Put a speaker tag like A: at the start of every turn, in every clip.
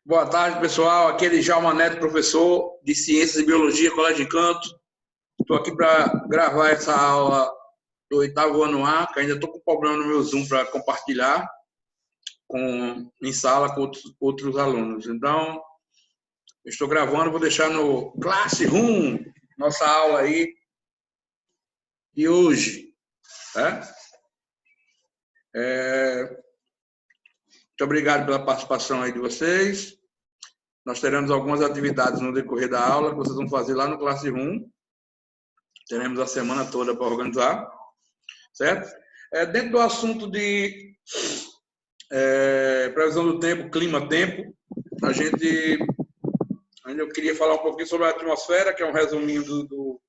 A: Boa tarde, pessoal. Aqui é Djalma Neto, professor de Ciências e Biologia, Colégio de Canto. Estou aqui para gravar essa aula do 8º ano A, que ainda estou com problema no meu Zoom para compartilhar em sala com outros alunos. Então, eu estou gravando, vou deixar no Classroom, nossa aula aí de hoje. Muito obrigado pela participação aí de vocês. Nós teremos algumas atividades no decorrer da aula que vocês vão fazer lá no Classroom. Teremos a semana toda para organizar, certo? Dentro do assunto de previsão do tempo, clima-tempo, eu queria falar um pouquinho sobre a atmosfera, que é um resuminho do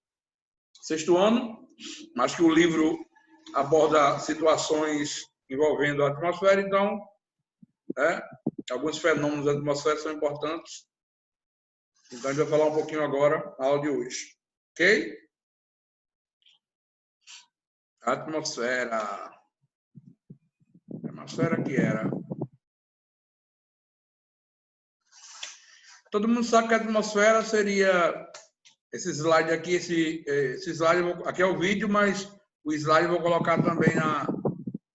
A: 6º ano, mas que o livro aborda situações envolvendo a atmosfera, então, alguns fenômenos da atmosfera são importantes. Então, a gente vai falar um pouquinho agora na aula de hoje. Ok? A atmosfera. A atmosfera que era. Todo mundo sabe que a atmosfera seria esse slide aqui, esse slide aqui é o vídeo, mas o slide eu vou colocar também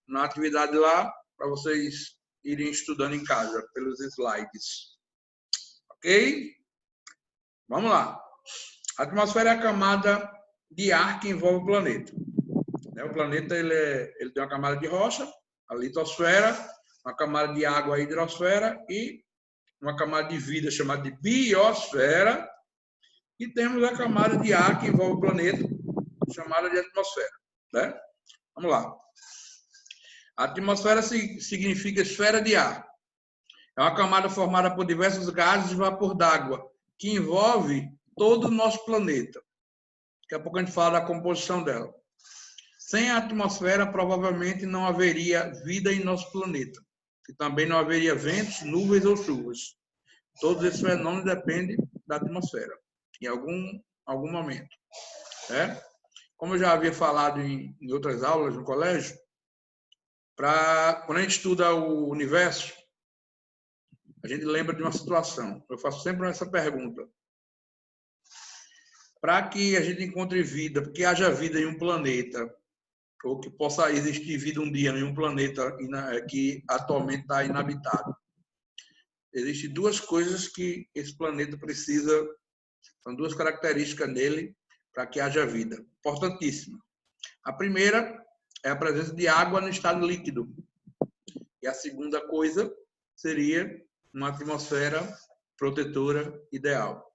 A: na atividade lá para vocês irem estudando em casa pelos slides. Ok? Vamos lá. A atmosfera é a camada de ar que envolve o planeta. O planeta ele tem uma camada de rocha, a litosfera, uma camada de água, a hidrosfera, e uma camada de vida chamada de biosfera, e temos a camada de ar que envolve o planeta, chamada de atmosfera. Né? Vamos lá. A atmosfera significa esfera de ar. É uma camada formada por diversos gases de vapor d'água, que envolve todo o nosso planeta. Daqui a pouco a gente fala da composição dela. Sem a atmosfera, provavelmente não haveria vida em nosso planeta. E também não haveria ventos, nuvens ou chuvas. Todos esses fenômenos dependem da atmosfera, em algum momento. Como eu já havia falado em outras aulas no colégio, quando a gente estuda o universo, a gente lembra de uma situação. Eu faço sempre essa pergunta. Para que a gente encontre vida, para que haja vida em um planeta, ou que possa existir vida um dia em um planeta que atualmente está inabitado. Existem duas coisas que esse planeta precisa, são duas características nele para que haja vida. Importantíssima. A primeira é a presença de água no estado líquido. E a segunda coisa seria uma atmosfera protetora ideal,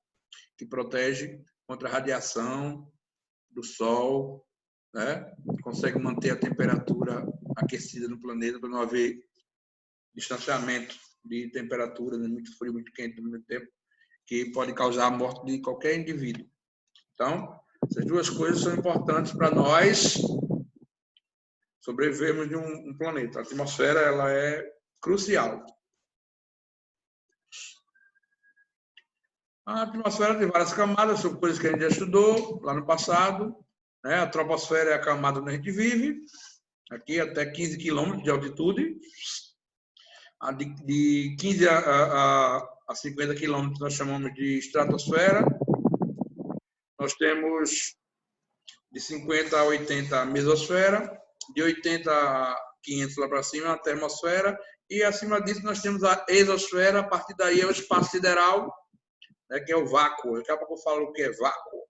A: que protege contra a radiação do Sol, consegue manter a temperatura aquecida no planeta para não haver distanciamento de temperatura, muito frio, muito quente, ao mesmo tempo, que pode causar a morte de qualquer indivíduo. Então, essas duas coisas são importantes para nós sobrevivermos de um planeta. A atmosfera ela é crucial. A atmosfera tem várias camadas, são coisas que a gente já estudou lá no passado. A troposfera é a camada onde a gente vive, aqui até 15 quilômetros de altitude. De 15 a 50 quilômetros nós chamamos de estratosfera. Nós temos de 50 a 80 a mesosfera, de 80 a 500 lá para cima a termosfera, e acima disso nós temos a exosfera, a partir daí é o espaço sideral, que é o vácuo. Daqui a pouco eu falo o que é vácuo.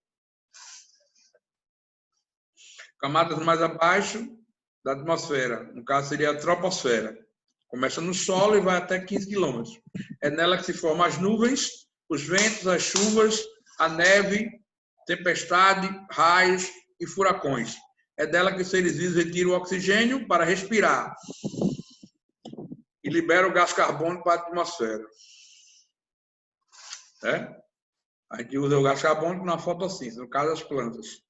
A: Camadas mais abaixo da atmosfera, no caso seria a troposfera. Começa no solo e vai até 15 quilômetros. É nela que se formam as nuvens, os ventos, as chuvas, a neve, tempestade, raios e furacões. É dela que os seres vivos retiram o oxigênio para respirar e liberam o gás carbônico para a atmosfera. A gente usa o gás carbônico na fotossíntese, no caso das plantas.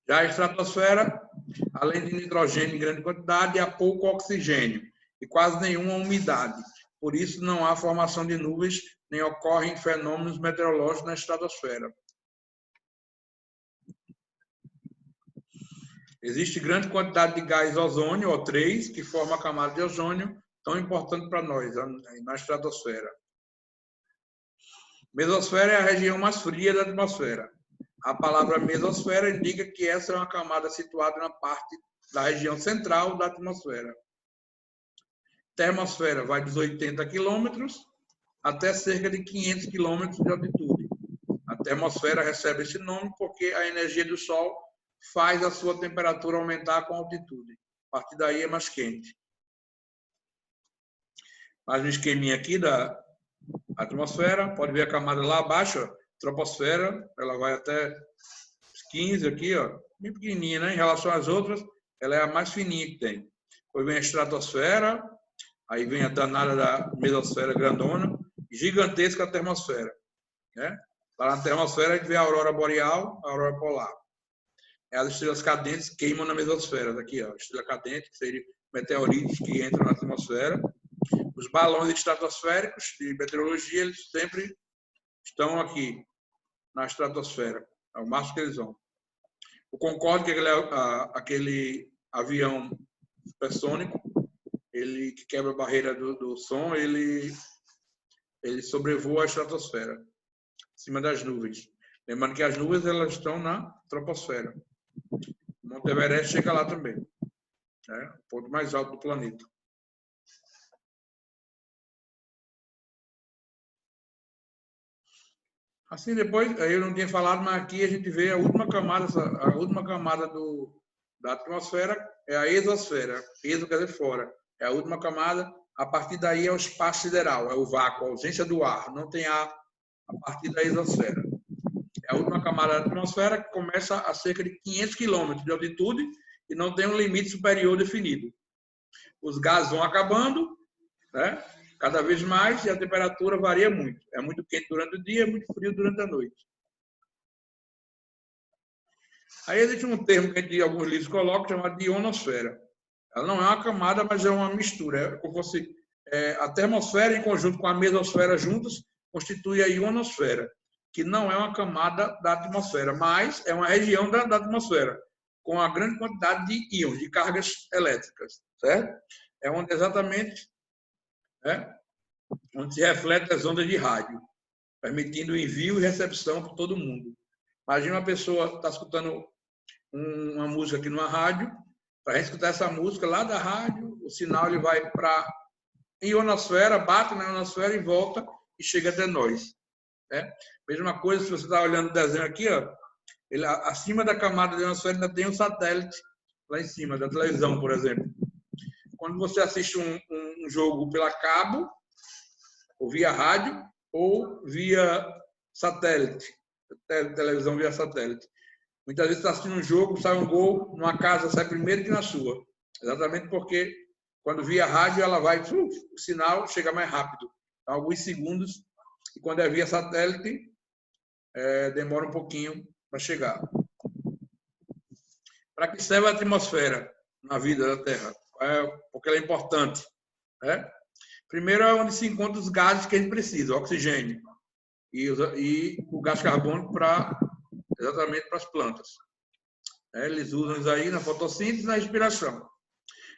A: Já a estratosfera, além de nitrogênio em grande quantidade, há pouco oxigênio e quase nenhuma umidade. Por isso, não há formação de nuvens, nem ocorrem fenômenos meteorológicos na estratosfera. Existe grande quantidade de gás ozônio, O3, que forma a camada de ozônio, tão importante para nós, na estratosfera. Mesosfera é a região mais fria da atmosfera. A palavra mesosfera indica que essa é uma camada situada na parte da região central da atmosfera. Termosfera vai dos 80 quilômetros até cerca de 500 quilômetros de altitude. A termosfera recebe esse nome porque a energia do Sol faz a sua temperatura aumentar com a altitude. A partir daí é mais quente. Mais um esqueminha aqui da atmosfera. Pode ver a camada lá abaixo, ó, troposfera. Ela vai até 15 aqui, ó, bem pequenininha, né? Em relação às outras, ela é a mais fininha que tem. Depois vem a estratosfera, aí vem a danada da mesosfera grandona, gigantesca a termosfera, né? Lá na termosfera a gente vê a aurora boreal, a aurora polar. As estrelas cadentes queimam na mesosfera, daqui, ó, estrela cadente, que seria meteoritos que entram na atmosfera. Os balões estratosféricos de meteorologia, eles sempre estão aqui na estratosfera, é o máximo que eles vão. O Concorde, que é aquele avião supersônico, ele que quebra a barreira do som, ele sobrevoa a estratosfera, em cima das nuvens. Lembrando que as nuvens elas estão na troposfera. O Monte Everest chega lá também, né? O ponto mais alto do planeta. Assim, depois, aí eu não tinha falado, mas aqui a gente vê a última camada da atmosfera é a exosfera. Exo quer dizer fora. É a última camada. A partir daí é o espaço sideral, é o vácuo, a ausência do ar. Não tem ar a partir da exosfera. É a última camada da atmosfera que começa a cerca de 500 quilômetros de altitude e não tem um limite superior definido. Os gases vão acabando, né? Cada vez mais, e a temperatura varia muito. É muito quente durante o dia, é muito frio durante a noite. Aí existe um termo que a gente, alguns livros colocam, chamado de ionosfera. Ela não é uma camada, mas é uma mistura. É como se fosse a termosfera, em conjunto com a mesosfera juntas, constitui a ionosfera, que não é uma camada da atmosfera, mas é uma região da atmosfera, com uma grande quantidade de íons, de cargas elétricas, certo? É onde exatamente onde se refletem as ondas de rádio, permitindo o envio e recepção para todo mundo. Imagina uma pessoa está escutando uma música aqui numa rádio, para escutar essa música lá da rádio, o sinal ele vai para a ionosfera, bate na ionosfera e volta e chega até nós. Né? Mesma coisa, se você está olhando o desenho aqui, ó, ele, acima da camada da ionosfera ainda tem um satélite lá em cima, da televisão, por exemplo. Quando você assiste um jogo pela cabo, ou via rádio, ou via satélite, televisão via satélite. Muitas vezes você está assistindo um jogo, sai um gol, numa casa sai primeiro que na sua. Exatamente porque quando via rádio, ela vai, o sinal chega mais rápido, alguns segundos, e quando é via satélite, demora um pouquinho para chegar. Para que serve a atmosfera na vida da Terra? Porque ela é importante. Né? Primeiro é onde se encontram os gases que a gente precisa, o oxigênio e o gás carbônico exatamente para as plantas. Eles usam isso aí na fotossíntese e na respiração.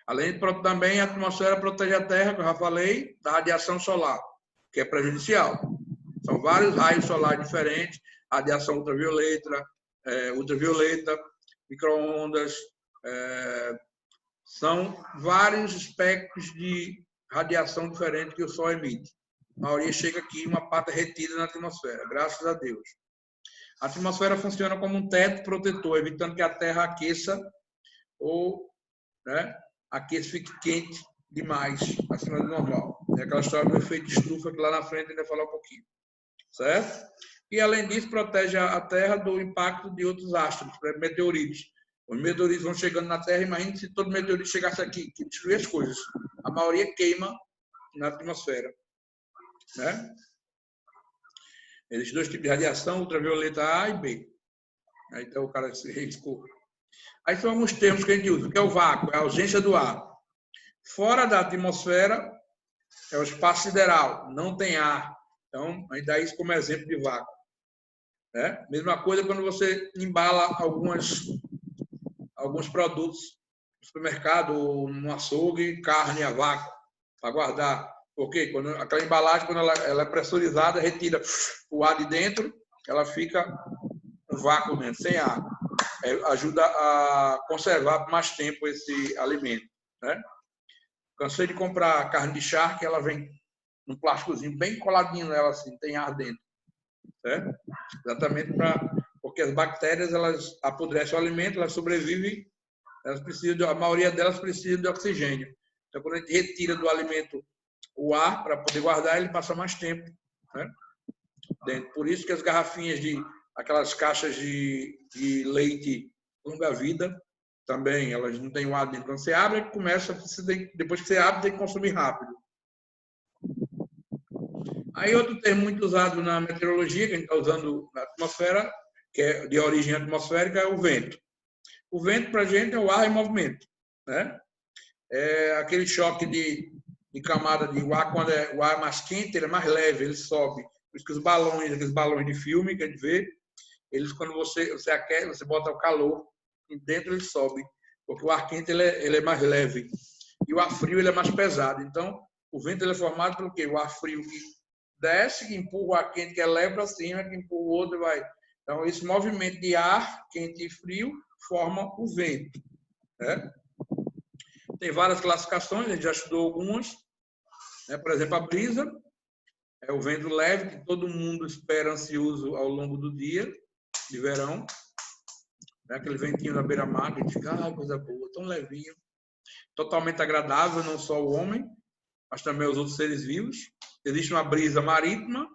A: Além de também a atmosfera protege a Terra, que eu já falei, da radiação solar, que é prejudicial. São vários raios solares diferentes, radiação ultravioleta, micro-ondas, são vários espectros de radiação diferente que o Sol emite. A maioria chega aqui, uma parte retida na atmosfera, graças a Deus. A atmosfera funciona como um teto protetor, evitando que a Terra aqueça ou fique quente demais, acima do normal. É aquela história do efeito estufa, que lá na frente ainda falar um pouquinho. Certo? E, além disso, protege a Terra do impacto de outros astros, meteoritos. Os meteoritos vão chegando na Terra, imagine se todo meteorito chegasse aqui, que destruir as coisas. A maioria queima na atmosfera. Né? Existem dois tipos de radiação, ultravioleta A e B. Aí então o cara se riscou. Aí são alguns termos que a gente usa, que é o vácuo, é a ausência do ar. Fora da atmosfera é o espaço sideral, não tem ar. Então, a gente dá isso como exemplo de vácuo. Né? Mesma coisa quando você embala alguns produtos no supermercado ou no açougue, carne a vácuo. para guardar. Porque quando aquela embalagem, quando ela é pressurizada, retira o ar de dentro, ela fica um vácuo dentro, sem ar. Ajuda a conservar por mais tempo esse alimento, né? Cansei de comprar carne de charque, ela vem num plásticozinho bem coladinho nela, assim, tem ar dentro, certo? Exatamente porque as bactérias, elas apodrecem o alimento, elas sobrevivem, a maioria delas precisam de oxigênio. Então, quando a gente retira do alimento o ar para poder guardar, ele passa mais tempo, né? Dentro. Por isso que as garrafinhas aquelas caixas de leite longa-vida, também, elas não têm o ar dentro. Quando você abre, depois que você abre, tem que consumir rápido. Aí outro termo muito usado na meteorologia, que a gente está usando na atmosfera, que é de origem atmosférica, é o vento. O vento, para a gente, é o ar em movimento, né? É aquele choque de camada de ar, quando o ar é mais quente, ele é mais leve, ele sobe. Por isso que aqueles balões de filme que a gente vê, eles, quando você aquece, você bota o calor, e dentro ele sobe, porque o ar quente ele é mais leve. E o ar frio ele é mais pesado. Então, o vento ele é formado pelo quê? O ar frio que desce, que empurra o ar quente que é leve para cima, que empurra o outro e vai. Então, esse movimento de ar quente e frio forma o vento, né? Tem várias classificações, a gente já estudou algumas, né? Por exemplo, a brisa é o vento leve que todo mundo espera ansioso ao longo do dia de verão, né? Aquele ventinho da beira-mar, que a gente fica, coisa boa, tão levinho, totalmente agradável, não só o homem, mas também os outros seres vivos. Existe uma brisa marítima,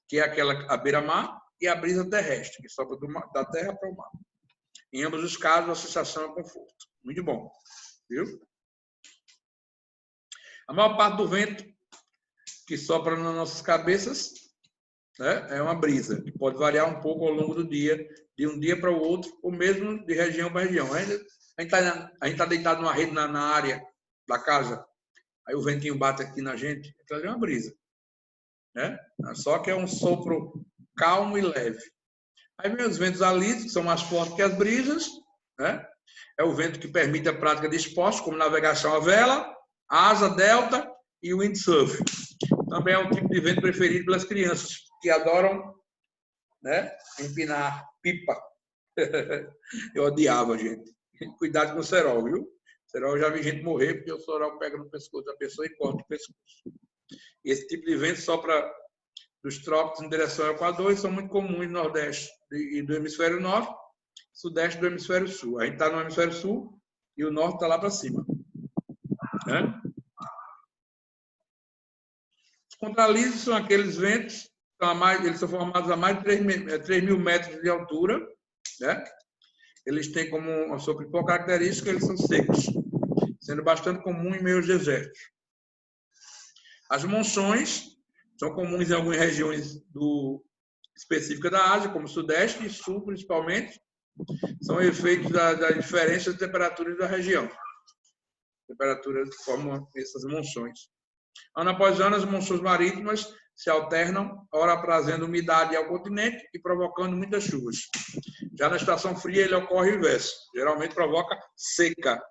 A: que é aquela à beira-mar, e a brisa terrestre, que sopra da terra para o mar. Em ambos os casos, a sensação é conforto. Muito bom. Viu? A maior parte do vento que sopra nas nossas cabeças, né, é uma brisa, que pode variar um pouco ao longo do dia, de um dia para o outro, ou mesmo de região para região. A gente está deitado numa rede na área da casa, aí o ventinho bate aqui na gente, aquilo ali é uma brisa, né? Só que é um sopro calmo e leve. Aí vem os ventos alísios, que são mais fortes que as brisas, né? É o vento que permite a prática de esportes, como navegação à vela, asa delta e windsurf. Também é um tipo de vento preferido pelas crianças, que adoram, né, empinar pipa. Eu odiava, gente. Cuidado com o cerol, viu? Cerol, eu já vi gente morrer porque o cerol pega no pescoço da pessoa e corta o pescoço. Esse tipo de vento sopra dos trópicos em direção ao Equador e são muito comuns no Nordeste e do Hemisfério Norte, Sudeste do Hemisfério Sul. A gente está no Hemisfério Sul e o Norte está lá para cima, né? Os contralisos são aqueles ventos, eles são formados a mais de 3.000 metros de altura, né? Eles têm como a sua principal característica, eles são secos, sendo bastante comum em meios desertos. As monções são comuns em algumas regiões específicas da Ásia, como Sudeste e Sul, principalmente. São efeitos da diferença de temperaturas da região. Temperaturas formam essas monções. Ano após ano, as monções marítimas se alternam, ora trazendo umidade ao continente e provocando muitas chuvas. Já na estação fria, ele ocorre o inverso. Geralmente provoca seca.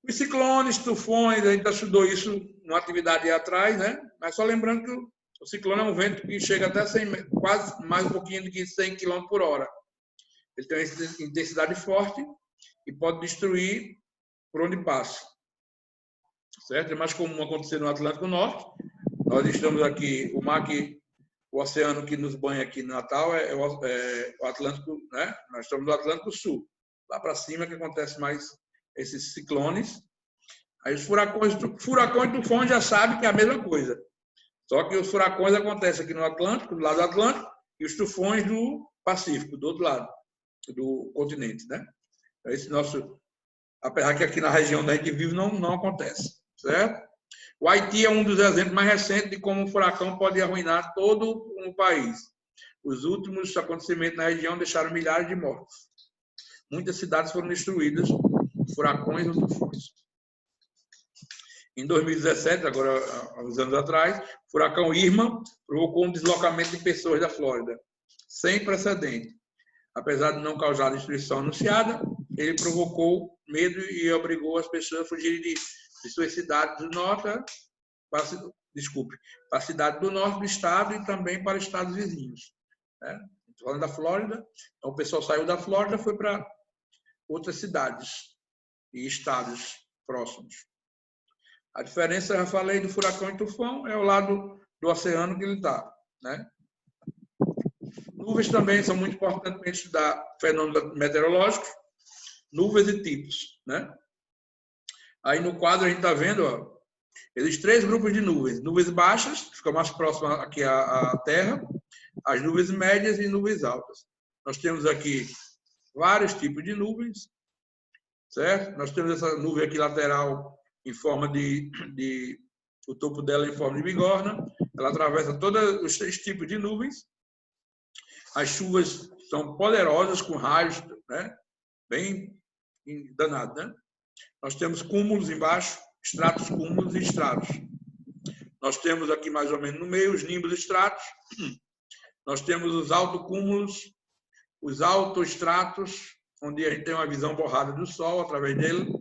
A: Os ciclones, tufões, a gente já estudou isso numa atividade atrás, né? Mas só lembrando que o ciclone é um vento que chega até 100, quase mais um pouquinho do que 100 km por hora. Ele tem uma intensidade forte e pode destruir por onde passa. Certo? É mais comum acontecer no Atlântico Norte. Nós estamos aqui, o oceano que nos banha aqui no Natal é o Atlântico, né? Nós estamos no Atlântico Sul. Lá para cima que acontece mais esses ciclones. Aí os furacões e tufões já sabem que é a mesma coisa. Só que os furacões acontecem aqui no Atlântico, do lado do Atlântico, e os tufões do Pacífico, do outro lado do continente, né? Esse nosso, apesar que aqui na região onde a gente vive não acontece, certo? O Haiti é um dos exemplos mais recentes de como um furacão pode arruinar todo um país. Os últimos acontecimentos na região deixaram milhares de mortos. Muitas cidades foram destruídas por furacões ou tufões. Em 2017, agora há uns anos atrás, o furacão Irma provocou um deslocamento de pessoas da Flórida, sem precedente. Apesar de não causar destruição anunciada, ele provocou medo e obrigou as pessoas a fugirem de de suas cidades do norte, para a cidade do norte do estado e também para estados vizinhos. Né? Estou falando da Flórida, então o pessoal saiu da Flórida, foi para outras cidades e estados próximos. A diferença, eu já falei, do furacão e tufão, é o lado do oceano que ele está. Né? Nuvens também são muito importantes para estudar fenômenos meteorológicos, nuvens e tipos. Né? Aí no quadro a gente está vendo, ó, existem 3 grupos de nuvens. Nuvens baixas, que ficam mais próximas aqui à Terra, as nuvens médias e nuvens altas. Nós temos aqui vários tipos de nuvens, certo? Nós temos essa nuvem aqui lateral em forma o topo dela em forma de bigorna. Ela atravessa todos os 3 tipos de nuvens. As chuvas são poderosas, com raios, né? Bem danados, né? Nós temos cúmulos embaixo, estratos, cúmulos e estratos. Nós temos aqui mais ou menos no meio os nimbos e estratos. Nós temos os autocúmulos, os autoestratos, onde a gente tem uma visão borrada do Sol através dele,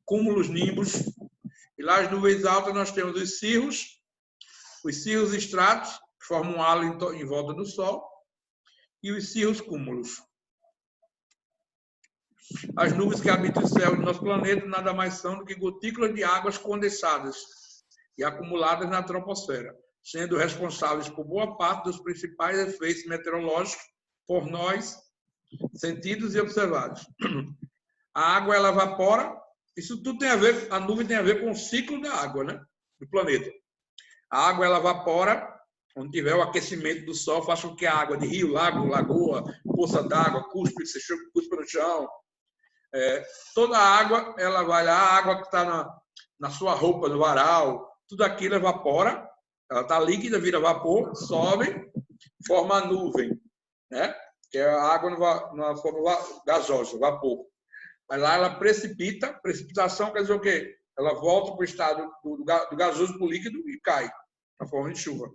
A: cúmulos, nimbos. E lá as nuvens altas nós temos os cirros estratos, que formam um halo em volta do Sol, e os cirros cúmulos. As nuvens que habitam o céu do nosso planeta nada mais são do que gotículas de águas condensadas e acumuladas na troposfera, sendo responsáveis por boa parte dos principais efeitos meteorológicos por nós sentidos e observados. A água, ela evapora. Isso tudo tem a ver, a nuvem tem a ver com o ciclo da água, né? Do planeta. A água, ela evapora, onde tiver o aquecimento do Sol, faz com que a água de rio, lago, lagoa, poça d'água, cuspe no chão. Toda a água, ela vai lá, a água que está na sua roupa, no varal, tudo aquilo evapora, ela está líquida, vira vapor, sobe, forma a nuvem, né? Que é a água na forma gasosa, vapor. Mas lá ela precipita, precipitação quer dizer o quê? Ela volta para o estado do gasoso para o líquido e cai, na forma de chuva.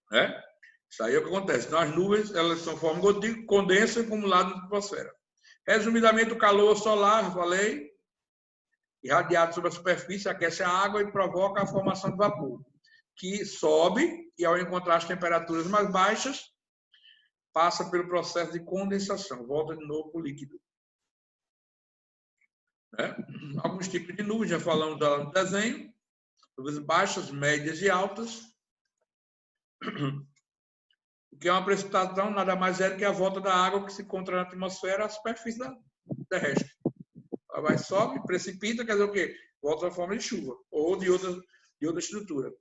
A: Né? Isso aí é o que acontece. Então, as nuvens, elas são forma de gotícula, condensam acumulado na atmosfera. Resumidamente, o calor solar, eu falei, irradiado sobre a superfície, aquece a água e provoca a formação de vapor, que sobe e, ao encontrar as temperaturas mais baixas, passa pelo processo de condensação, volta de novo para o líquido. Né? Alguns tipos de nuvens, já falamos lá no desenho, nuvens baixas, médias e altas. O que é uma precipitação nada mais é do que a volta da água que se encontra na atmosfera à superfície terrestre. Ela vai, sobe, precipita, quer dizer o quê? Volta na forma de chuva ou de outra estrutura.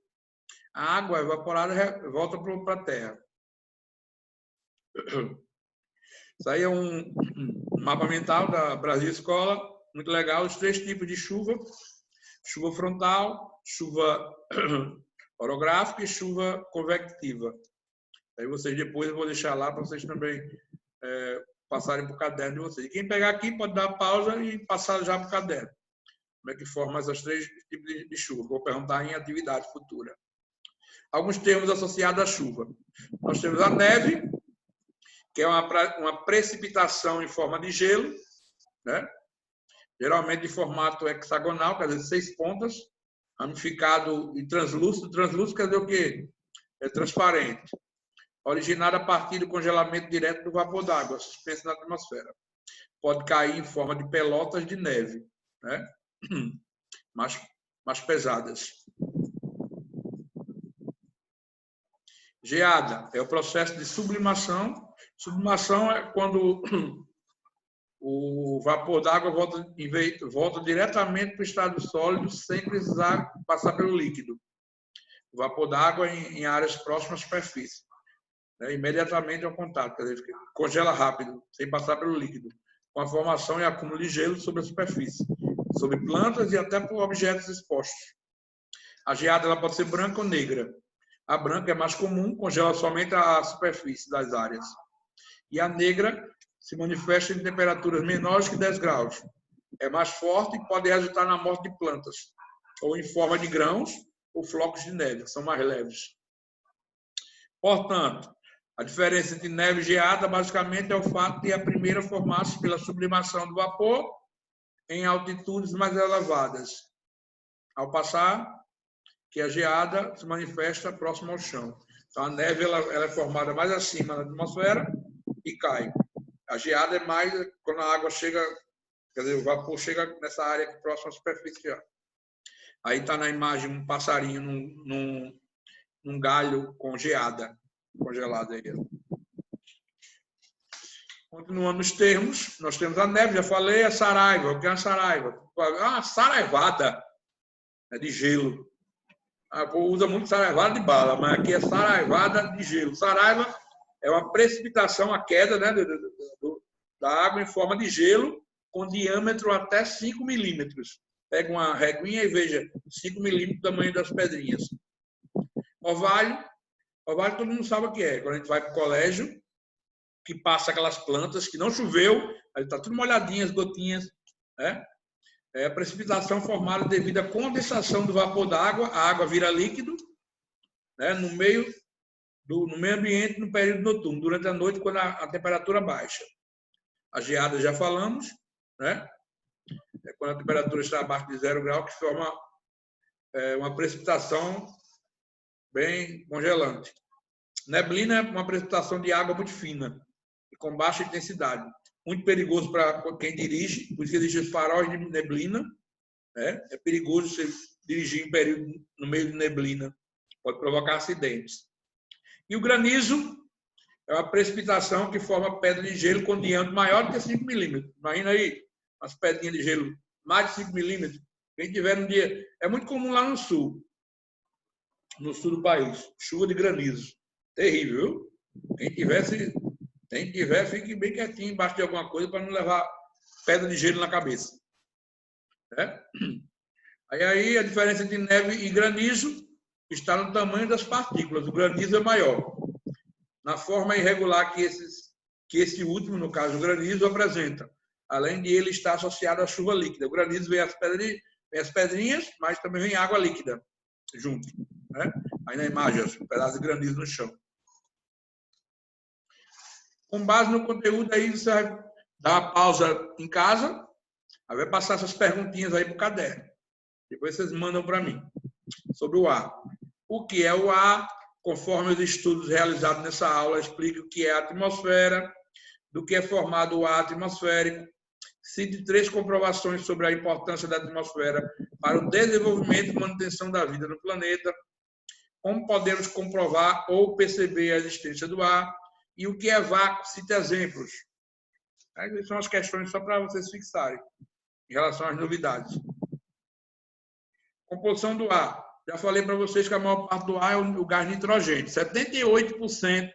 A: A água evaporada volta para a terra. Isso aí é um mapa mental da Brasil Escola, muito legal, os 3 tipos de chuva: chuva frontal, chuva orográfica e chuva convectiva. Aí vocês depois eu vou deixar lá para vocês também passarem para o caderno de vocês. E quem pegar aqui pode dar pausa e passar já para o caderno. Como é que forma essas 3 tipos de chuva? Vou perguntar em atividade futura. Alguns termos associados à chuva. Nós temos a neve, que é uma precipitação em forma de gelo, né? Geralmente de formato hexagonal, quer dizer, 6 pontas, ramificado e translúcido. Translúcido quer dizer o quê? É transparente. Originado a partir do congelamento direto do vapor d'água, suspenso na atmosfera. Pode cair em forma de pelotas de neve, né? mais pesadas. Geada é o processo de sublimação. Sublimação é quando o vapor d'água volta diretamente para o estado sólido sem precisar passar pelo líquido. O vapor d'água em áreas próximas à superfície. Imediatamente ao contato, quer dizer, congela rápido, sem passar pelo líquido, com a formação e acúmulo de gelo sobre a superfície, sobre plantas e até por objetos expostos. A geada ela pode ser branca ou negra. A branca é mais comum, congela somente a superfície das áreas. E a negra se manifesta em temperaturas menores que 10 graus. É mais forte e pode resultar na morte de plantas, ou em forma de grãos ou flocos de neve, que são mais leves. Portanto, a diferença entre neve e geada, basicamente, é o fato de a primeira formar-se pela sublimação do vapor em altitudes mais elevadas ao passar, que a geada se manifesta próximo ao chão. Então, a neve ela é formada mais acima na atmosfera e cai. A geada é mais quando a água chega, quer dizer, o vapor chega nessa área aqui próxima à superfície. Aí está na imagem um passarinho num galho com geada, congelada aí. Continuando os termos, nós temos a neve, já falei, a saraiva. O que é a saraiva? Ah, saraivada é de gelo. Usa muito saraivada de bala, mas aqui é saraivada de gelo. Saraiva é uma precipitação, a queda, né, da água em forma de gelo, com diâmetro até 5 milímetros. Pega uma reguinha e veja, 5 milímetros do tamanho das pedrinhas. Orvalho todo mundo sabe o que é. Quando a gente vai para o colégio, que passa aquelas plantas que não choveu, aí está tudo molhadinho, as gotinhas, né? É a precipitação formada devido à condensação do vapor da água, a água vira líquido, né, no meio ambiente no período noturno, durante a noite, quando a temperatura baixa. A geada já falamos, né? É quando a temperatura está abaixo de 0 grau, que forma uma precipitação bem congelante. Neblina é uma precipitação de água muito fina e com baixa intensidade. Muito perigoso para quem dirige, por isso que existem os faróis de neblina. Né? É perigoso você dirigir em período no meio de neblina. Pode provocar acidentes. E o granizo é uma precipitação que forma pedra de gelo com diâmetro maior do que 5 milímetros. Imagina aí, umas pedrinhas de gelo mais de 5 milímetros. Quem tiver um dia... É muito comum lá no sul do país. Chuva de granizo. Terrível, viu? Quem tiver, fique bem quietinho embaixo de alguma coisa para não levar pedra de gelo na cabeça. É? Aí a diferença entre neve e granizo está no tamanho das partículas. O granizo é maior. Na forma irregular que esse último, no caso o granizo, apresenta. Além de ele estar associado à chuva líquida. O granizo vem as pedrinhas, mas também vem água líquida junto. Né? Aí na imagem, um pedaço de granizo no chão. Com base no conteúdo, aí você vai dar uma pausa em casa, aí vai passar essas perguntinhas aí para o caderno. Depois vocês mandam para mim sobre o ar. O que é o ar? Conforme os estudos realizados nessa aula, explica o que é a atmosfera, do que é formado o ar atmosférico. Cite 3 comprovações sobre a importância da atmosfera para o desenvolvimento e manutenção da vida no planeta. Como podemos comprovar ou perceber a existência do ar? E o que é vácuo? Cite exemplos. Essas são as questões só para vocês fixarem em relação às novidades. Composição do ar. Já falei para vocês que a maior parte do ar é o gás nitrogênio. 78%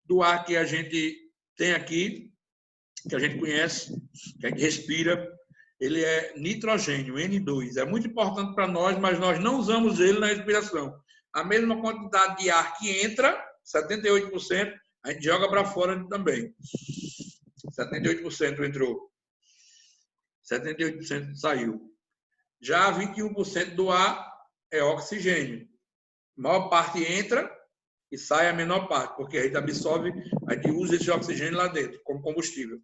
A: do ar que a gente tem aqui, que a gente conhece, que a gente respira, ele é nitrogênio, N2. É muito importante para nós, mas nós não usamos ele na respiração. A mesma quantidade de ar que entra, 78%, a gente joga para fora também. 78% entrou. 78% saiu. Já 21% do ar é oxigênio. A maior parte entra e sai a menor parte, porque a gente absorve, a gente usa esse oxigênio lá dentro, como combustível.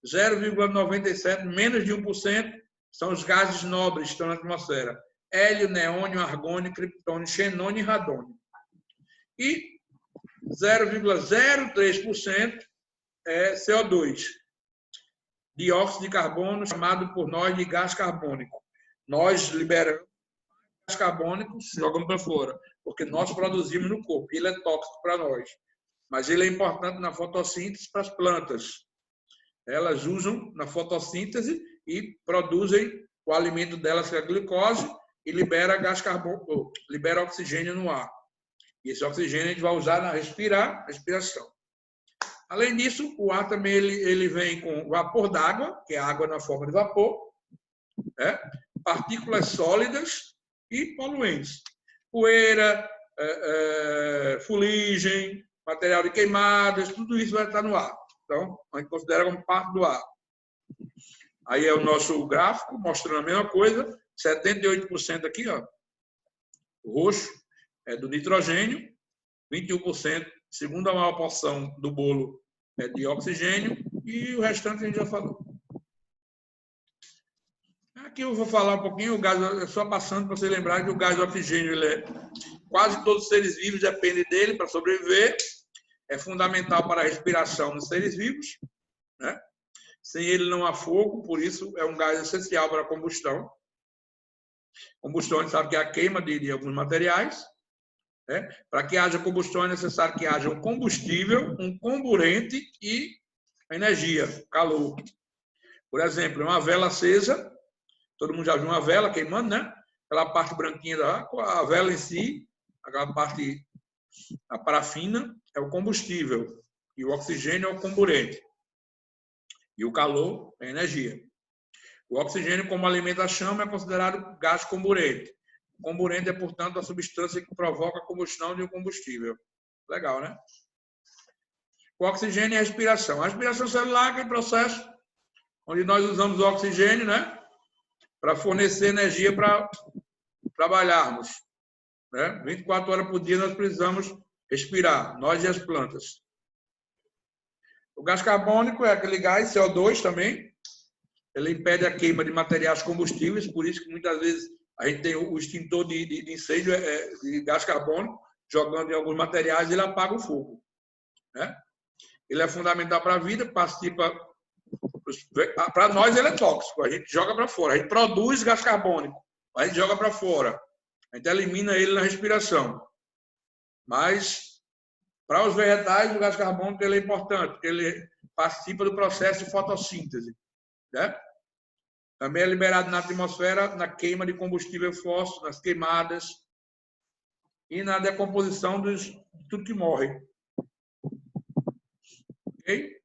A: 0,97%, menos de 1%, são os gases nobres que estão na atmosfera. Hélio, neônio, argônio, criptônio, xenônio e radônio. E 0,03% é CO2, dióxido de carbono, chamado por nós de gás carbônico. Nós liberamos gás carbônico, jogamos para fora, porque nós produzimos no corpo. Ele é tóxico para nós, mas ele é importante na fotossíntese para as plantas. Elas usam na fotossíntese e produzem o alimento delas, que é a glicose, e libera gás carbônico, libera oxigênio no ar. E esse oxigênio a gente vai usar na respiração. Além disso, o ar também ele vem com vapor d'água, que é água na forma de vapor, né? Partículas sólidas e poluentes. Poeira, fuligem, material de queimadas, tudo isso vai estar no ar. Então, a gente considera como parte do ar. Aí é o nosso gráfico, mostrando a mesma coisa. 78% aqui, ó, roxo, é do nitrogênio. 21%, segunda maior porção do bolo, é de oxigênio. E o restante a gente já falou. Aqui eu vou falar um pouquinho, o gás, só passando para você lembrar que o gás de oxigênio, quase todos os seres vivos dependem dele para sobreviver, é fundamental para a respiração dos seres vivos, né? Sem ele não há fogo, por isso é um gás essencial para a combustão. Combustão, a gente sabe que é a queima de alguns materiais. Né? Para que haja combustão é necessário que haja um combustível, um comburente e energia, calor. Por exemplo, uma vela acesa, todo mundo já viu uma vela queimando, né? Aquela parte branquinha a vela em si, aquela parte, a parafina, é o combustível. E o oxigênio é o comburente. E o calor é energia. O oxigênio, como alimenta a chama, é considerado gás comburente. O comburente é, portanto, a substância que provoca a combustão de um combustível. Legal, né? O oxigênio e a respiração. A respiração celular é aquele processo onde nós usamos o oxigênio, né, para fornecer energia para trabalharmos. Né? 24 horas por dia nós precisamos respirar, nós e as plantas. O gás carbônico é aquele gás, CO2 também. Ele impede a queima de materiais combustíveis, por isso que muitas vezes a gente tem o extintor de incêndio de gás carbônico, jogando em alguns materiais e ele apaga o fogo. Né? Ele é fundamental para a vida, participa. Para nós ele é tóxico, a gente joga para fora, a gente produz gás carbônico, a gente joga para fora, a gente elimina ele na respiração. Mas para os vegetais o gás carbônico ele é importante, porque ele participa do processo de fotossíntese. Né? Também é liberado na atmosfera na queima de combustível fóssil, nas queimadas e na decomposição de tudo que morre. Ok?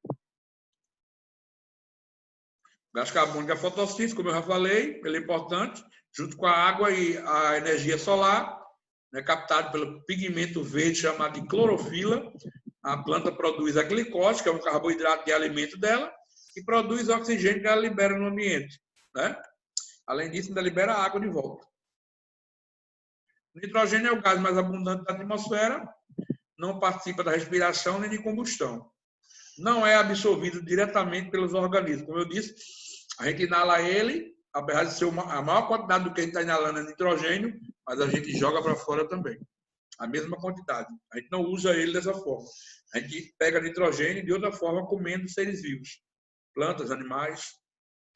A: O gás carbônico é fotossíntese, como eu já falei, ele é importante, junto com a água e a energia solar, né, captado pelo pigmento verde chamado de clorofila. A planta produz a glicose, que é um carboidrato de alimento dela, e produz oxigênio que ela libera no ambiente. Né? Além disso, ainda libera a água de volta. O nitrogênio é o gás mais abundante da atmosfera, não participa da respiração nem de combustão. Não é absorvido diretamente pelos organismos. Como eu disse, a gente inala ele, apesar de ser a maior quantidade do que a gente está inalando é nitrogênio, mas a gente joga para fora também. A mesma quantidade. A gente não usa ele dessa forma. A gente pega nitrogênio de outra forma comendo seres vivos. Plantas, animais.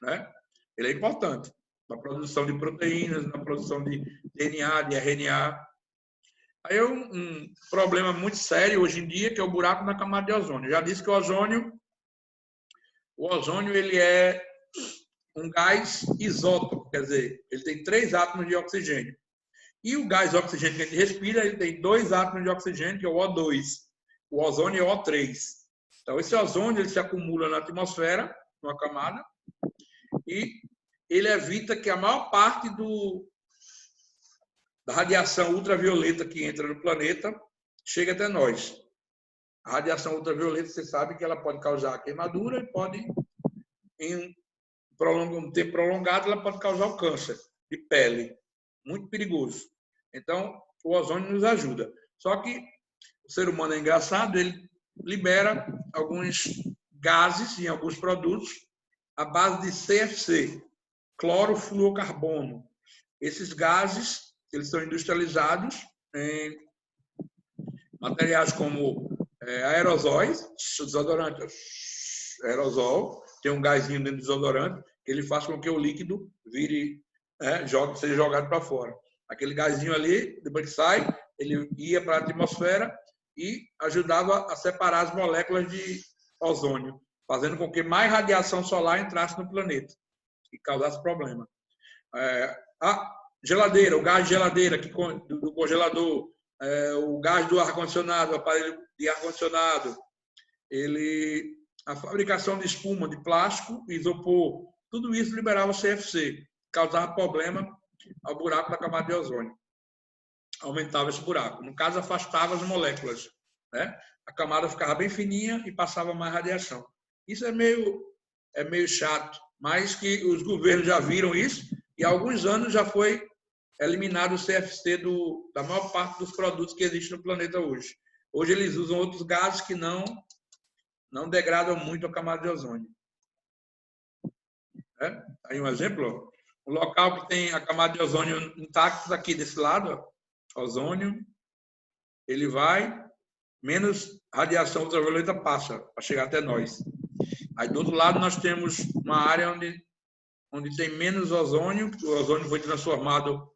A: Né? Ele é importante na produção de proteínas, na produção de DNA, de RNA. Aí é um problema muito sério hoje em dia, que é o buraco na camada de ozônio. Já disse que o ozônio ele é um gás isótopo, quer dizer, ele tem 3 átomos de oxigênio. E o gás oxigênio que a gente respira, ele tem 2 átomos de oxigênio, que é o O2. O ozônio é o O3. Então, esse ozônio ele se acumula na atmosfera, numa camada, e ele evita que a maior parte da radiação ultravioleta que entra no planeta chegue até nós. A radiação ultravioleta, você sabe que ela pode causar queimadura e pode, em um tempo prolongado, ela pode causar o câncer de pele. Muito perigoso. Então, o ozônio nos ajuda. Só que o ser humano é engraçado, ele libera alguns gases em alguns produtos à base de CFC, clorofluorcarbono. Esses gases, eles são industrializados em materiais como aerosóis, desodorante, aerosol, tem um gásinho dentro do desodorante, que ele faz com que o líquido seja jogado para fora. Aquele gásinho ali, depois que sai, ele ia para a atmosfera e ajudava a separar as moléculas de ozônio, fazendo com que mais radiação solar entrasse no planeta e causasse problema. A geladeira, o gás de geladeira do congelador, o gás do ar-condicionado, o aparelho de ar-condicionado, a fabricação de espuma, de plástico, isopor, tudo isso liberava CFC, causava problema ao buraco da camada de ozônio. Aumentava esse buraco. No caso, afastava as moléculas. Né? A camada ficava bem fininha e passava mais radiação. Isso é meio chato, mas que os governos já viram isso e há alguns anos já foi eliminado o CFC da maior parte dos produtos que existem no planeta hoje. Hoje eles usam outros gases que não degradam muito a camada de ozônio. Aí um exemplo, O local que tem a camada de ozônio intacta aqui desse lado, ó, ozônio, ele vai, menos radiação ultravioleta passa para chegar até nós. Aí do outro lado nós temos uma área onde tem menos ozônio, o ozônio foi transformado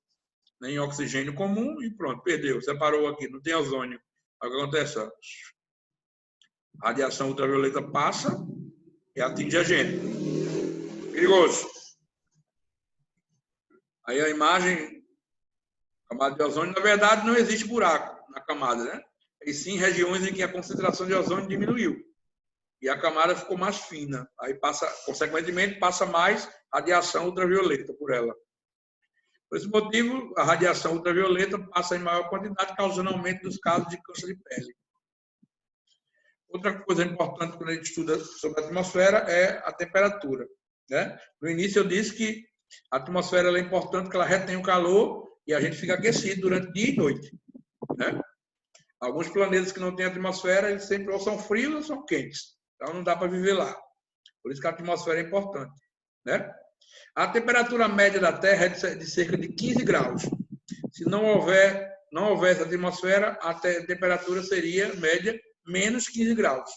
A: em oxigênio comum e pronto, perdeu, separou aqui, não tem ozônio. Aí o que acontece? A radiação ultravioleta passa e atinge a gente. Perigoso. Aí a imagem, camada de ozônio, na verdade não existe buraco na camada, né? E sim regiões em que a concentração de ozônio diminuiu. E a camada ficou mais fina. Aí passa, consequentemente, passa mais radiação ultravioleta por ela. Por esse motivo, a radiação ultravioleta passa em maior quantidade, causando aumento dos casos de câncer de pele. Outra coisa importante quando a gente estuda sobre a atmosfera é a temperatura, né? No início eu disse que a atmosfera é importante porque ela retém o calor e a gente fica aquecido durante dia e noite, né? Alguns planetas que não têm atmosfera, eles sempre ou são frios ou são quentes. Então não dá para viver lá. Por isso que a atmosfera é importante, né? A temperatura média da Terra é de cerca de 15 graus. Se não houvesse atmosfera, a temperatura seria média menos 15 graus.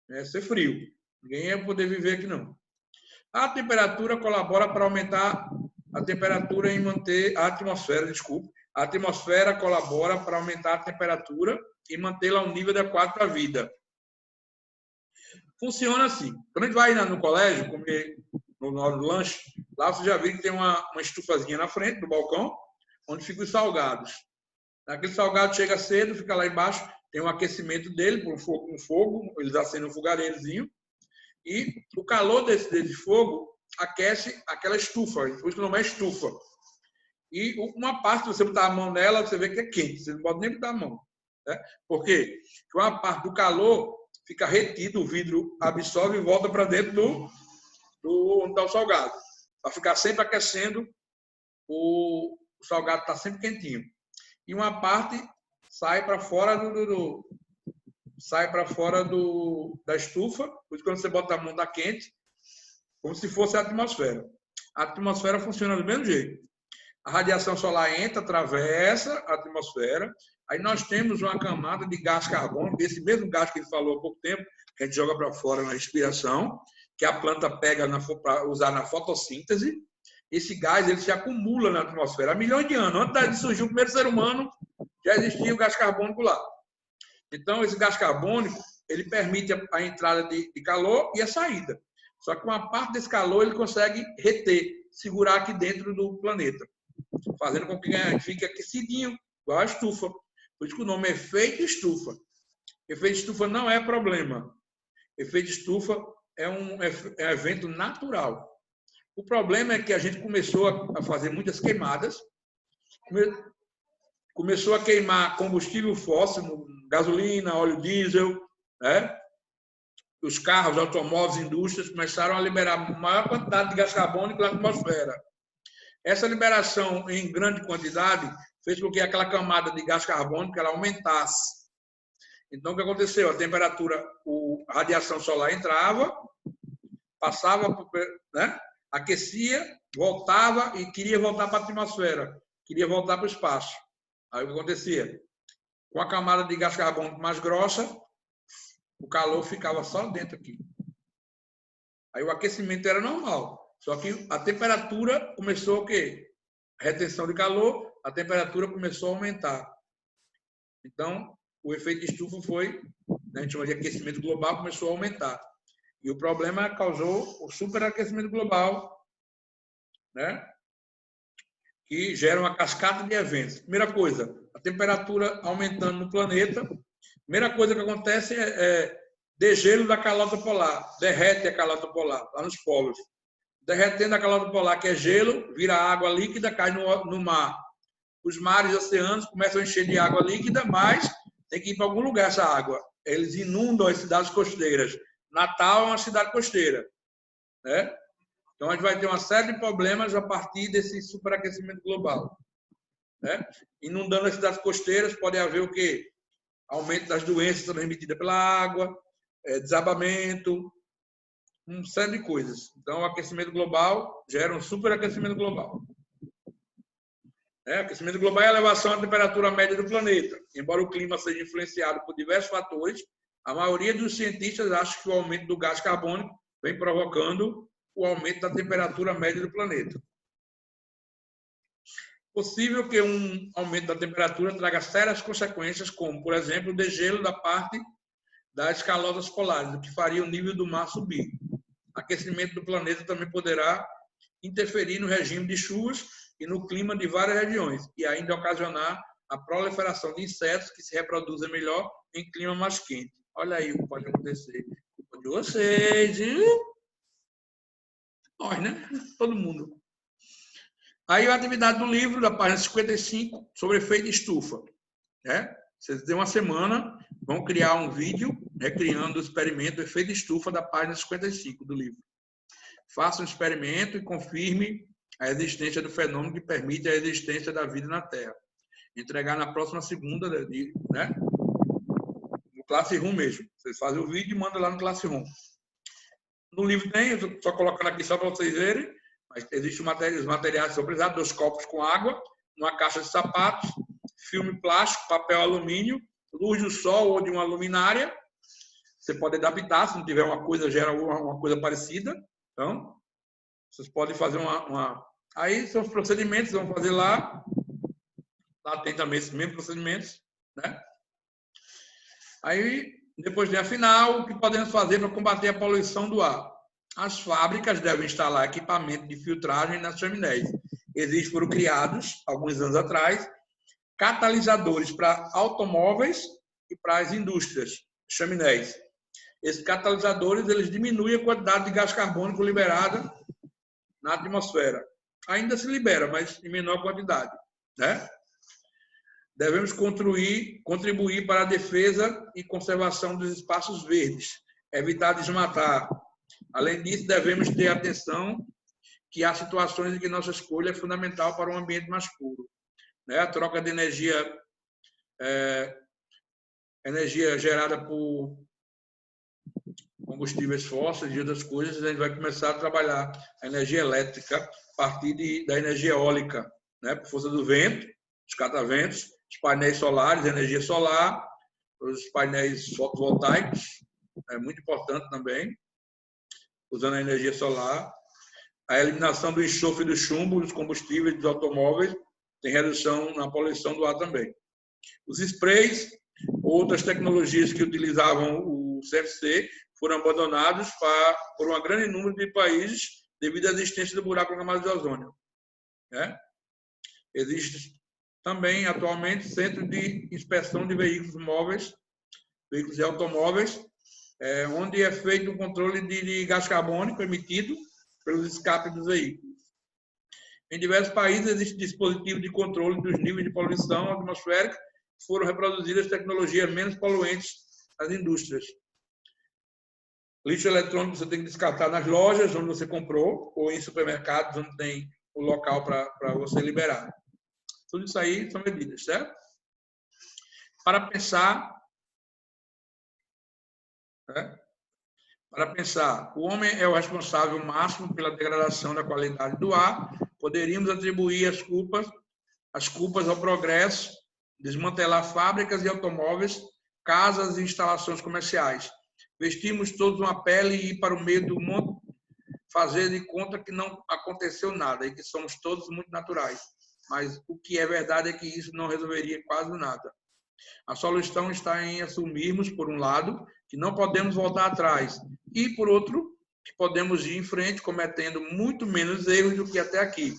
A: Ia ser frio. Ninguém ia poder viver aqui, não. A temperatura colabora para aumentar a temperatura e manter a atmosfera, desculpe. A atmosfera colabora para aumentar a temperatura e mantê-la a um nível adequado para a vida. Funciona assim. Quando a gente vai no colégio, comer no hora do lanche, lá você já viu que tem uma estufazinha na frente do balcão, onde ficam os salgados. Aquele salgado chega cedo, fica lá embaixo, tem um aquecimento dele por um fogo, eles acendem um fogareirozinho, e o calor desse fogo aquece aquela estufa, por isso que o nome é estufa. E uma parte, se você botar a mão nela, você vê que é quente, você não pode nem botar a mão. Né? Por quê? Porque uma parte do calor fica retido, o vidro absorve e volta para dentro onde está o salgado. Para ficar sempre aquecendo, o salgado está sempre quentinho. E uma parte sai para fora da estufa, por isso quando você bota a mão está quente, como se fosse a atmosfera. A atmosfera funciona do mesmo jeito. A radiação solar entra, atravessa a atmosfera, aí nós temos uma camada de gás carbônico, esse mesmo gás que ele falou há pouco tempo, que a gente joga para fora na respiração, que a planta pega para usar na fotossíntese. Esse gás ele se acumula na atmosfera há milhões de anos. Antes de surgir o primeiro ser humano, já existia o gás carbônico lá. Então, esse gás carbônico ele permite a entrada de calor e a saída. Só que uma parte desse calor ele consegue reter, segurar aqui dentro do planeta, fazendo com que a gente fique aquecidinho, igual a estufa. Por isso que o nome é efeito estufa. Efeito estufa não é problema. Efeito estufa é um evento natural. O problema é que a gente começou a fazer muitas queimadas, começou a queimar combustível fóssil, gasolina, óleo diesel, né? Os carros, automóveis, indústrias começaram a liberar maior quantidade de gás carbônico na atmosfera. Essa liberação em grande quantidade fez com que aquela camada de gás carbônico ela aumentasse. Então, o que aconteceu? A temperatura, a radiação solar entrava, passava, né? Aquecia, voltava e queria voltar para a atmosfera, queria voltar para o espaço. Aí o que acontecia? Com a camada de gás carbônico mais grossa, o calor ficava só dentro aqui. Aí o aquecimento era normal, só que a temperatura começou o quê? A retenção de calor, a temperatura começou a aumentar. Então, o efeito de estufa foi, a gente chama de aquecimento global, começou a aumentar. E o problema causou o superaquecimento global, né? Que gera uma cascata de eventos. Primeira coisa, a temperatura aumentando no planeta. Primeira coisa que acontece é degelo da calota polar. Derrete a calota polar, lá nos polos. Derretendo a calota polar, que é gelo, vira água líquida, cai no mar. Os mares e oceanos começam a encher de água líquida, mas tem que ir para algum lugar essa água. Eles inundam as cidades costeiras. Natal é uma cidade costeira, né? Então, a gente vai ter uma série de problemas a partir desse superaquecimento global, né? Inundando as cidades costeiras, pode haver o quê? Aumento das doenças transmitidas pela água, desabamento, uma série de coisas. Então, o aquecimento global gera um superaquecimento global. O aquecimento global é a elevação da temperatura média do planeta. Embora o clima seja influenciado por diversos fatores, a maioria dos cientistas acha que o aumento do gás carbônico vem provocando o aumento da temperatura média do planeta. Possível que um aumento da temperatura traga sérias consequências, como, por exemplo, o degelo da parte das calosas polares, o que faria o nível do mar subir. O aquecimento do planeta também poderá interferir no regime de chuvas e no clima de várias regiões, e ainda ocasionar a proliferação de insetos que se reproduzem melhor em clima mais quente. Olha aí o que pode acontecer. Culpa de vocês, viu? Nós, né? Todo mundo. Aí a atividade do livro, da página 55, sobre efeito estufa. Vocês têm uma semana, vão criar um vídeo recriando o experimento do efeito estufa da página 55 do livro. Faça um experimento e confirme a existência do fenômeno que permite a existência da vida na Terra. Entregar na próxima segunda, né? No Classroom mesmo. Vocês fazem o vídeo e mandam lá no Classroom. No livro tem, eu estou só colocando aqui só para vocês verem, mas existem os materiais são precisados, 2 copos com água, uma caixa de sapatos, filme plástico, papel alumínio, luz do sol ou de uma luminária. Você pode adaptar, se não tiver uma coisa, gera uma coisa parecida. Então, vocês podem fazer Aí são os procedimentos, vão fazer lá. Lá tem também esses mesmos procedimentos, né? Aí, depois tem a final, o que podemos fazer para combater a poluição do ar? As fábricas devem instalar equipamento de filtragem nas chaminés. Foram criados, alguns anos atrás, catalisadores para automóveis e para as indústrias, chaminés. Esses catalisadores, eles diminuem a quantidade de gás carbônico liberada na atmosfera. Ainda se libera, mas em menor quantidade, né? Devemos contribuir para a defesa e conservação dos espaços verdes, evitar desmatar. Além disso, devemos ter atenção que há situações em que nossa escolha é fundamental para um ambiente mais puro. A troca de energia gerada por combustíveis fósseis e outras coisas, a gente vai começar a trabalhar a energia elétrica a partir da energia eólica, né? Por força do vento, os cataventos, os painéis solares, energia solar, os painéis fotovoltaicos, é muito importante também, usando a energia solar. A eliminação do enxofre e do chumbo dos combustíveis dos automóveis tem redução na poluição do ar também. Os sprays, outras tecnologias que utilizavam o CFC, foram abandonados por um grande número de países devido à existência do buraco na camada de ozônio. Existe também, atualmente, centro de inspeção de veículos móveis, veículos e automóveis, onde é feito o controle de gás carbônico emitido pelos escapes dos veículos. Em diversos países, existe dispositivo de controle dos níveis de poluição atmosférica, foram reproduzidas tecnologias menos poluentes nas indústrias. Lixo eletrônico você tem que descartar nas lojas onde você comprou ou em supermercados onde tem o local para você liberar. Tudo isso aí são medidas, certo? Para pensar, o homem é o responsável máximo pela degradação da qualidade do ar. Poderíamos atribuir as culpas ao progresso, desmantelar fábricas e automóveis, casas e instalações comerciais. Vestimos todos uma pele e ir para o meio do mundo, fazer de conta que não aconteceu nada e que somos todos muito naturais. Mas o que é verdade é que isso não resolveria quase nada. A solução está em assumirmos, por um lado, que não podemos voltar atrás e, por outro, que podemos ir em frente cometendo muito menos erros do que até aqui,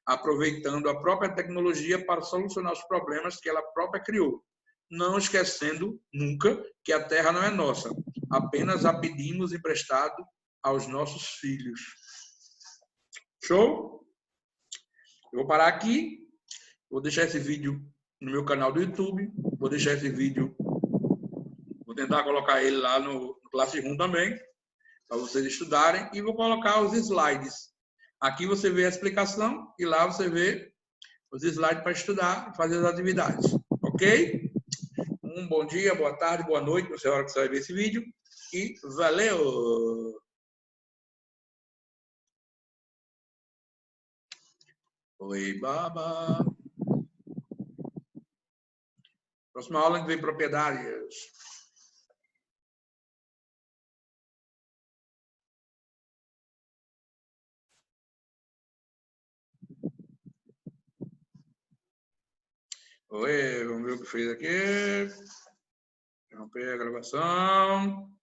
A: aproveitando a própria tecnologia para solucionar os problemas que ela própria criou, não esquecendo nunca que a Terra não é nossa, apenas a pedimos emprestado aos nossos filhos. Show? Eu vou parar aqui, vou deixar esse vídeo no meu canal do YouTube, vou deixar esse vídeo, vou tentar colocar ele lá no Classroom também, para vocês estudarem, e vou colocar os slides. Aqui você vê a explicação e lá você vê os slides para estudar e fazer as atividades. Ok? Um bom dia, boa tarde, boa noite, não sei a hora que você vai ver esse vídeo. E valeu! Oi, baba. Próxima aula a gente vê propriedades. Oi, vamos ver o que fez aqui. Interromper a gravação.